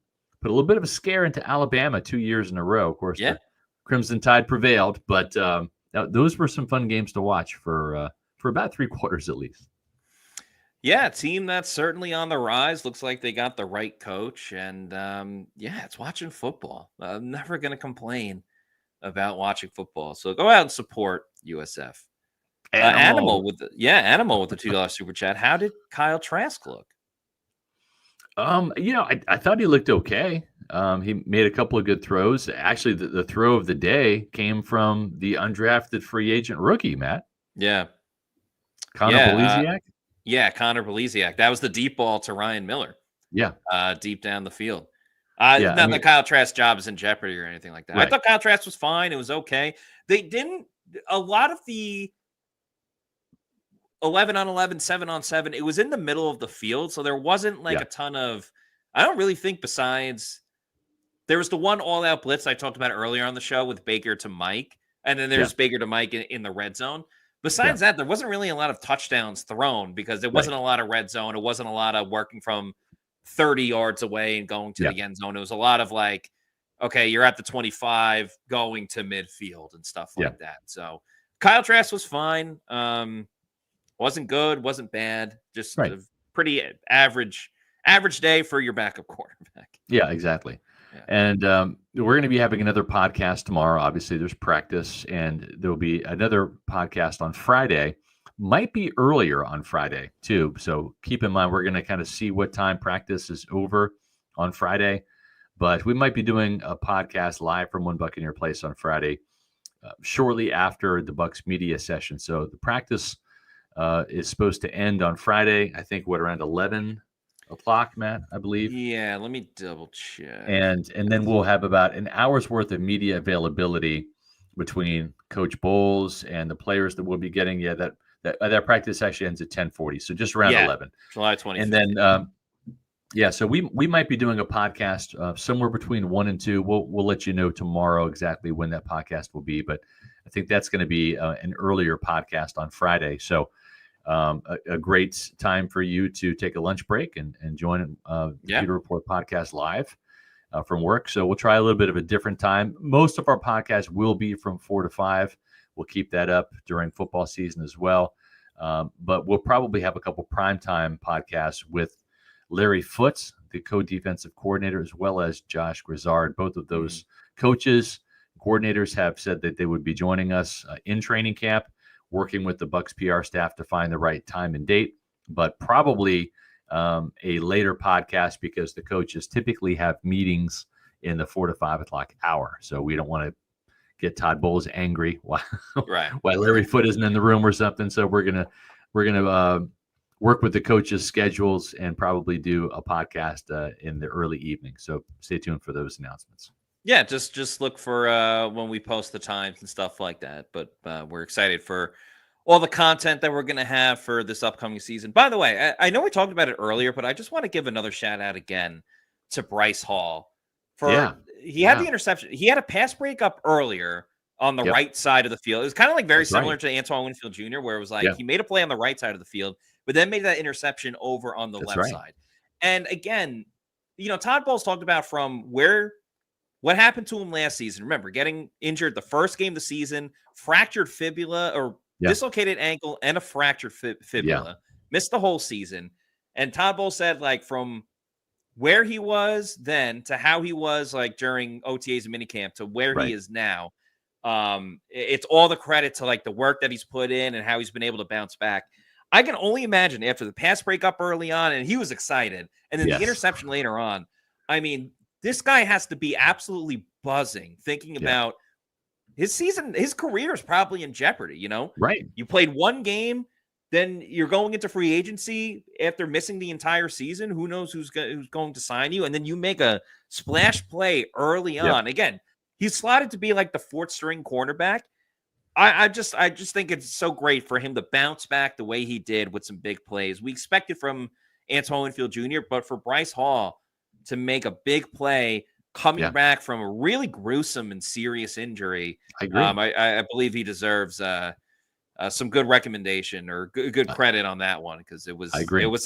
little bit of a scare into Alabama 2 years in a row. Of course, the Crimson Tide prevailed, but those were some fun games to watch for about 3 quarters at least. Yeah, team that's certainly on the rise. Looks like they got the right coach, and it's watching football. I'm never going to complain about watching football. So go out and support USF. Animal with the $2 super chat. How did Kyle Trask look? I thought he looked okay. He made a couple of good throws. Actually, the throw of the day came from the undrafted free agent rookie, Matt. Yeah. Connor Beliziak? Connor Beliziak. That was the deep ball to Ryan Miller. Yeah. Deep down the field. Not that Kyle Trask's job is in jeopardy or anything like that. Right. I thought Kyle Trask was fine. It was okay. They didn't – a lot of the 11-on-11, 7-on-7, it was in the middle of the field, so there wasn't a ton of – I don't really think besides – there was the one all-out blitz I talked about earlier on the show with Baker to Mike, and then there's Baker to Mike in the red zone. Besides that, there wasn't really a lot of touchdowns thrown because there wasn't a lot of red zone. It wasn't a lot of working from 30 yards away and going to the end zone. It was a lot of okay, you're at the 25 going to midfield and stuff like that. So Kyle Trask was fine. Wasn't good, wasn't bad. Just a pretty average day for your backup quarterback. Yeah, exactly. Yeah. And we're going to be having another podcast tomorrow. Obviously, there's practice, and there will be another podcast on Friday. Might be earlier on Friday, too. So keep in mind, we're going to kind of see what time practice is over on Friday. But we might be doing a podcast live from One Buccaneer Place on Friday, shortly after the Bucs media session. So the practice is supposed to end on Friday, I think, around 11 o'clock, Matt, I believe. Yeah, let me double check. And then we'll have about an hour's worth of media availability between Coach Bowles and the players that we'll be getting. Yeah, that practice actually ends at 10:40, so just around 11. July 25th. And then, so we might be doing a podcast somewhere between 1 and 2. We'll let you know tomorrow exactly when that podcast will be, but I think that's going to be an earlier podcast on Friday. So a great time for you to take a lunch break and join the Pewter Report podcast live from work. So we'll try a little bit of a different time. Most of our podcasts will be from 4 to 5. We'll keep that up during football season as well. But we'll probably have a couple primetime podcasts with Larry Foote, the co-defensive coordinator, as well as Josh Grizzard. Both of those coaches, coordinators have said that they would be joining us in training camp, working with the Bucs PR staff to find the right time and date, but probably a later podcast because the coaches typically have meetings in the 4 to 5 o'clock hour. So we don't want to get Todd Bowles angry while Larry Foote isn't in the room or something. So we're gonna work with the coaches' schedules and probably do a podcast in the early evening. So stay tuned for those announcements. Yeah, just look for when we post the times and stuff like that. But we're excited for all the content that we're going to have for this upcoming season. By the way, I know we talked about it earlier, but I just want to give another shout out again to Bryce Hall. He had the interception. He had a pass breakup earlier on the right side of the field. It was kind of very similar to Antoine Winfield Jr., where it was he made a play on the right side of the field, but then made that interception over on the left side. And again, Todd Bowles talked about from what happened to him last season. Remember, getting injured the first game of the season, fractured fibula or dislocated ankle and a fractured fibula, missed the whole season. And Todd Bowles said, from where he was then to how he was like during OTAs and minicamp to where he is now. It's all the credit to like the work that he's put in and how he's been able to bounce back. I can only imagine after the pass breakup early on, and he was excited, and then the interception later on. I mean, this guy has to be absolutely buzzing thinking about his season. His career is probably in jeopardy. You know, Right? You played one game, then you're going into free agency after missing the entire season. Who knows who's going to sign you? And then you make a splash play early on. Again, he's slotted to be like the fourth string cornerback. I just think it's so great for him to bounce back the way he did with some big plays. We expected from Antoine Winfield Jr., but for Bryce Hall to make a big play coming back from a really gruesome and serious injury, I agree. I believe he deserves some good recommendation or good credit on that one, because it was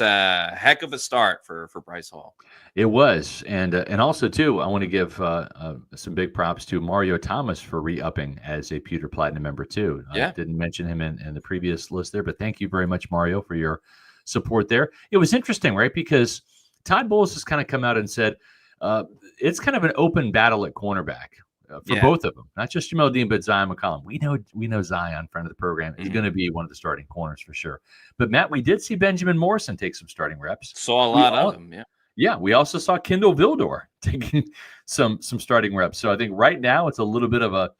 a heck of a start for Bryce Hall. It was, and also too, I want to give some big props to Mario Thomas for re-upping as a Pewter Platinum member too. I didn't mention him in the previous list there, but thank you very much, Mario, for your support there. It was interesting, right? Because Todd Bowles has kind of come out and said it's kind of an open battle at cornerback. For both of them, not just Jamel Dean, but Zion McCollum. We know Zion, friend of the program, is going to be one of the starting corners for sure. But Matt, we did see Benjamin Morrison take some starting reps. Saw a lot of them, Yeah, we also saw Kendall Vildor taking some starting reps. So I think right now it's a little bit of a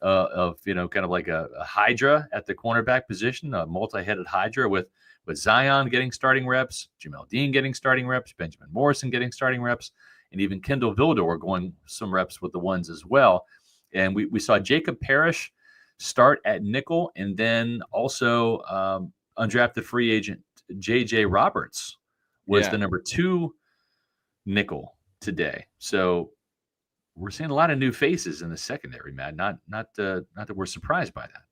kind of like a hydra at the cornerback position, a multi-headed hydra with Zion getting starting reps, Jamel Dean getting starting reps, Benjamin Morrison getting starting reps, and even Kendall Vildor going some reps with the ones as well. And we saw Jacob Parrish start at nickel, and then also undrafted free agent J.J. Roberts was the number 2 nickel today. So we're seeing a lot of new faces in the secondary, Matt. Not that we're surprised by that.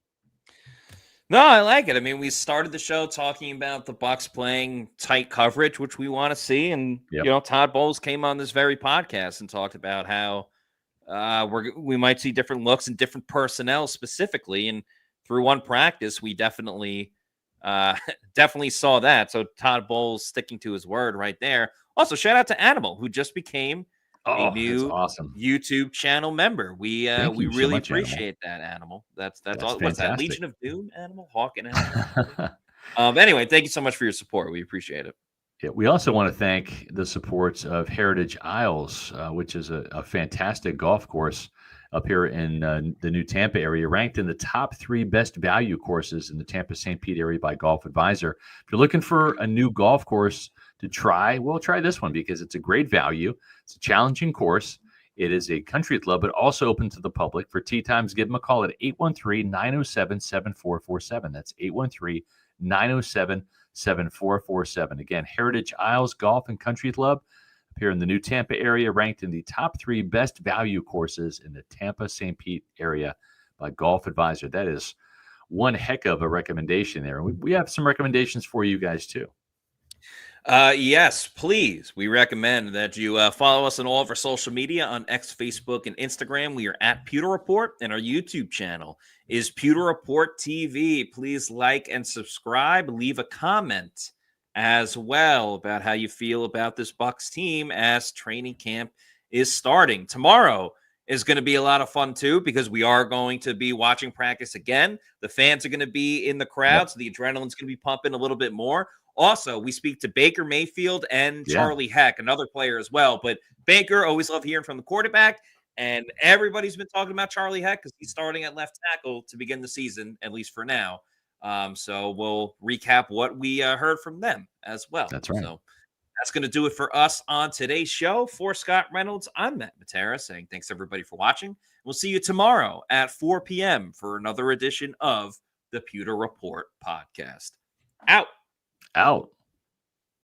No, I like it. I mean, we started the show talking about the Bucs playing tight coverage, which we want to see, and Todd Bowles came on this very podcast and talked about how we might see different looks and different personnel specifically. And through one practice, we definitely saw that. So Todd Bowles sticking to his word right there. Also, shout out to Animal, who just became a new YouTube channel member. We really appreciate that, Animal. That's all. What's that? Legion of Doom, Animal, Hawk, and Animal. Anyway, thank you so much for your support. We appreciate it. Yeah, we also want to thank the supports of Heritage Isles, which is a fantastic golf course up here in the new Tampa area, ranked in the top 3 best value courses in the Tampa St. Pete area by Golf Advisor. If you're looking for a new golf course to try, well, try this one because it's a great value. It's a challenging course. It is a country club, but also open to the public. For tee times, give them a call at 813-907-7447. That's 813-907-7447. Again, Heritage Isles Golf and Country Club here in the new Tampa area, ranked in the top 3 best value courses in the Tampa St. Pete area by Golf Advisor. That is one heck of a recommendation there. We have some recommendations for you guys too. Yes, please. We recommend that you follow us on all of our social media on X, Facebook, and Instagram. We are at Pewter Report, and our YouTube channel is Pewter Report TV. Please like and subscribe. Leave a comment as well about how you feel about this Bucs team as training camp is starting. Tomorrow is going to be a lot of fun too, because we are going to be watching practice again. The fans are going to be in the crowd, so the adrenaline's going to be pumping a little bit more. Also, we speak to Baker Mayfield and Charlie Heck, another player as well. But Baker, always love hearing from the quarterback. And everybody's been talking about Charlie Heck because he's starting at left tackle to begin the season, at least for now. So we'll recap what we heard from them as well. That's right. So that's going to do it for us on today's show. For Scott Reynolds, I'm Matt Matera saying thanks, everybody, for watching. We'll see you tomorrow at 4 p.m. for another edition of the Pewter Report podcast. Out.